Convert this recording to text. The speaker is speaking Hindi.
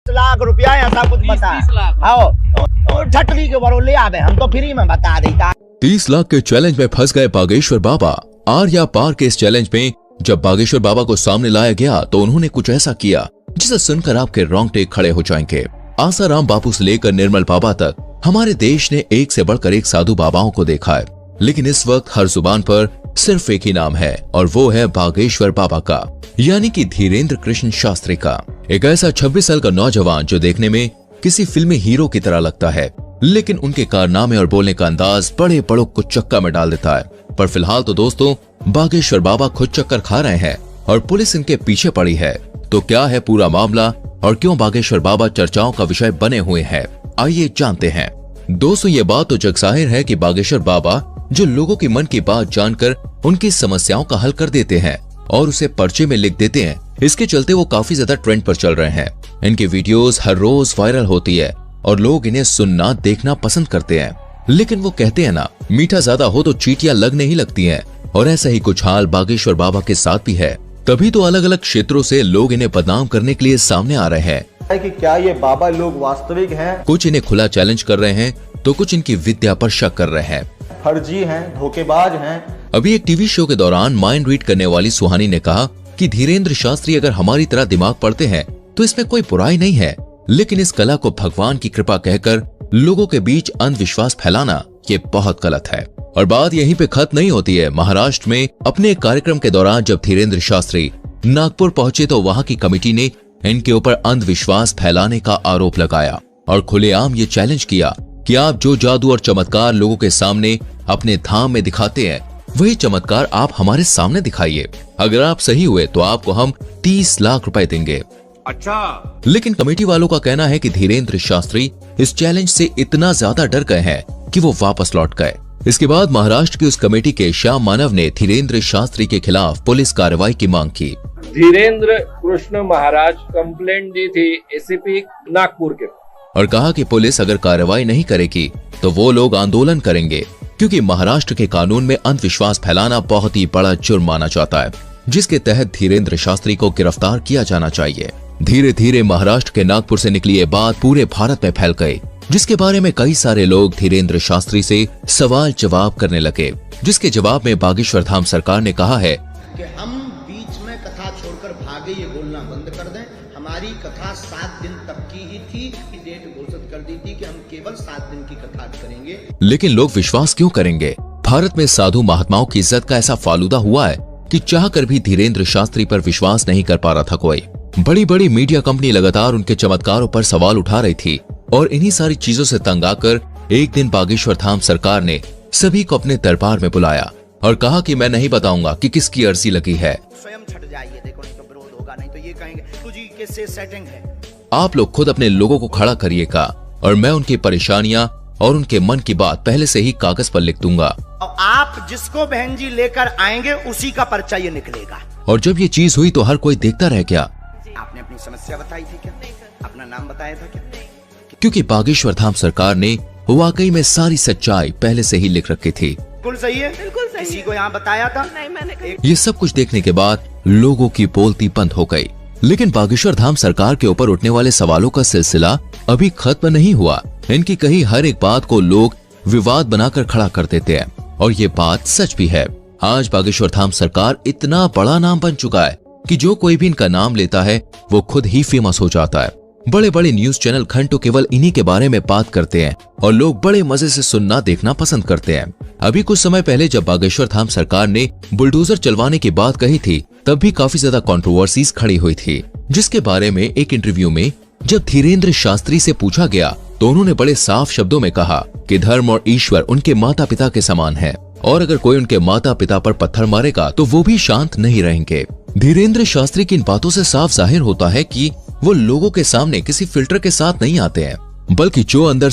लाख रुपया ऐसा कुछ बता। आओ छटरी के बरो ले आवे, हम तो फ्री में बता देता। 30 लाख के चैलेंज में फंस गए बागेश्वर बाबा। आर या पार के इस चैलेंज में जब बागेश्वर बाबा को सामने लाया गया तो उन्होंने कुछ ऐसा किया जिसे सुनकर आपके रोंगटे खड़े हो जाएंगे। आसाराम बापू से लेकर निर्मल बाबा तक हमारे देश ने एक से बढ़कर एक साधु बाबाओं को देखा है, लेकिन इस वक्त हर जुबान पर सिर्फ एक ही नाम है और वो है बागेश्वर बाबा का, यानी कि धीरेन्द्र कृष्ण शास्त्री का। एक ऐसा 26 साल का नौजवान जो देखने में किसी फिल्मी हीरो की तरह लगता है, लेकिन उनके कारनामे और बोलने का अंदाज बड़े बड़ों को चक्का में डाल देता है। पर फिलहाल तो दोस्तों बागेश्वर बाबा खुद चक्कर खा रहे हैं और पुलिस इनके पीछे पड़ी है। तो क्या है पूरा मामला और क्यों बागेश्वर बाबा चर्चाओं का विषय बने हुए हैं, आइए जानते हैं। दोस्तों ये बात तो जगजाहिर है कि बागेश्वर बाबा जो लोगों की मन की बात जानकर उनकी समस्याओं का हल कर देते हैं और उसे पर्चे में लिख देते हैं, इसके चलते वो काफी ज्यादा ट्रेंड पर चल रहे हैं। इनकी वीडियोस हर रोज वायरल होती है और लोग इन्हें सुनना देखना पसंद करते हैं। लेकिन वो कहते हैं ना, मीठा ज्यादा हो तो चींटियां लगने ही लगती हैं, और ऐसा ही कुछ हाल बागेश्वर बाबा के साथ भी है। तभी तो अलग अलग क्षेत्रों से लोग इन्हें बदनाम करने के लिए सामने आ रहे हैं कि क्या ये बाबा लोग वास्तविक हैं? कुछ इन्हें खुला चैलेंज कर रहे हैं तो कुछ इनकी विद्या पर शक कर रहे हैं, फर्जी हैं, धोखेबाज हैं। अभी एक टीवी शो के दौरान माइंड रीड करने वाली सुहानी ने कहा कि धीरेन्द्र शास्त्री अगर हमारी तरह दिमाग पढ़ते हैं तो इसमें कोई बुराई नहीं है, लेकिन इस कला को भगवान की कृपा कहकर लोगों के बीच अंधविश्वास फैलाना ये बहुत गलत है। और बात यहीं पे खत्म नहीं होती है। महाराष्ट्र में अपने एक कार्यक्रम के दौरान जब धीरेन्द्र शास्त्री नागपुर पहुंचे तो वहां की कमेटी ने इनके ऊपर अंधविश्वास फैलाने का आरोप लगाया और खुलेआम ये चैलेंज किया कि आप जो जादू और चमत्कार लोगों के सामने अपने धाम में दिखाते हैं, वही चमत्कार आप हमारे सामने दिखाइए। अगर आप सही हुए तो आपको हम 30 लाख रुपए देंगे। अच्छा, लेकिन कमेटी वालों का कहना है कि धीरेन्द्र शास्त्री इस चैलेंज से इतना ज्यादा डर गए हैं कि वो वापस लौट गए। इसके बाद महाराष्ट्र की उस कमेटी के श्याम मानव ने धीरेन्द्र शास्त्री के खिलाफ पुलिस कार्रवाई की मांग की। धीरेन्द्र कृष्ण महाराज कंप्लेंट दी थी एसीपी नागपुर के, और कहा कि पुलिस अगर कार्रवाई नहीं करेगी तो वो लोग आंदोलन करेंगे, क्योंकि महाराष्ट्र के कानून में अंधविश्वास फैलाना बहुत ही बड़ा जुर्म माना जाता है, जिसके तहत धीरेन्द्र शास्त्री को गिरफ्तार किया जाना चाहिए। धीरे धीरे महाराष्ट्र के नागपुर से निकली ये बात पूरे भारत में फैल गई, जिसके बारे में कई सारे लोग धीरेन्द्र शास्त्री से सवाल जवाब करने लगे, जिसके जवाब में बागेश्वर धाम सरकार ने कहा है कि हम बीच में कथा छोड़कर भागे ये बोलना बंद कर दें। हमारी कथा 7 दिन तक की ही थी, डेट घोषित कर दी थी कि हम केवल 7 दिन की कथा करेंगे। लेकिन लोग विश्वास क्यों करेंगे? भारत में साधु महात्माओं की इज्जत का ऐसा फालूदा हुआ है कि चाहकर भी धीरेन्द्र शास्त्री पर विश्वास नहीं कर पा रहा था कोई। बड़ी बड़ी मीडिया कंपनी लगातार उनके चमत्कारों पर सवाल उठा रही थी और इन्हीं सारी चीजों से तंग आकर एक दिन बागेश्वर धाम सरकार ने सभी को अपने दरबार में बुलाया और कहा कि मैं नहीं बताऊंगा कि किसकी अर्जी लगी है। स्वयं छट जाइए, देखो नहीं तो विरोध होगा, नहीं तो ये कहेंगे तुझी किससे सेटिंग है। आप लोग खुद अपने लोगों को खड़ा करिएगा और मैं उनकी परेशानियां और उनके मन की बात पहले से ही कागज पर लिख दूंगा। और आप जिसको बहन जी लेकर आएंगे उसी का पर्चा ये निकलेगा। और जब ये चीज हुई तो हर कोई देखता रह गया। आपने अपनी समस्या बताई थी क्या? अपना नाम बताया था क्या? क्योंकि बागेश्वर धाम सरकार ने वाकई में सारी सच्चाई पहले से ही लिख रखी थी। बिल्कुल सही है, बिल्कुल सही। किसी को यहाँ बताया था? नहीं, मैंने ये सब कुछ देखने के बाद लोगों की बोलती बंद हो गई। लेकिन बागेश्वर धाम सरकार के ऊपर उठने वाले सवालों का सिलसिला अभी खत्म नहीं हुआ। इनकी कही हर एक बात को लोग विवाद बनाकर खड़ा कर देते हैं, और ये बात सच भी है। आज बागेश्वर धाम सरकार इतना बड़ा नाम बन चुका है कि जो कोई भी इनका नाम लेता है वो खुद ही फेमस हो जाता है। बड़े बड़े न्यूज चैनल घंटों केवल इन्हीं के बारे में बात करते हैं और लोग बड़े मजे से सुनना देखना पसंद करते हैं। अभी कुछ समय पहले जब बागेश्वर धाम सरकार ने बुलडोजर चलवाने की बात कही थी, तब भी काफी ज्यादा कंट्रोवर्सीज खड़ी हुई थी, जिसके बारे में एक इंटरव्यू में जब धीरेन्द्र शास्त्री से पूछा गया तो उन्होंने बड़े साफ शब्दों में कहा कि धर्म और ईश्वर उनके माता पिता के समान है, और अगर कोई उनके माता पिता पर पत्थर मारेगा तो वो भी शांत नहीं रहेंगे। धीरेन्द्र शास्त्री की इन बातों से साफ जाहिर होता है कि वो लोगों के सामने किसी फिल्टर के साथ नहीं आते हैं, बल्कि जो अंदर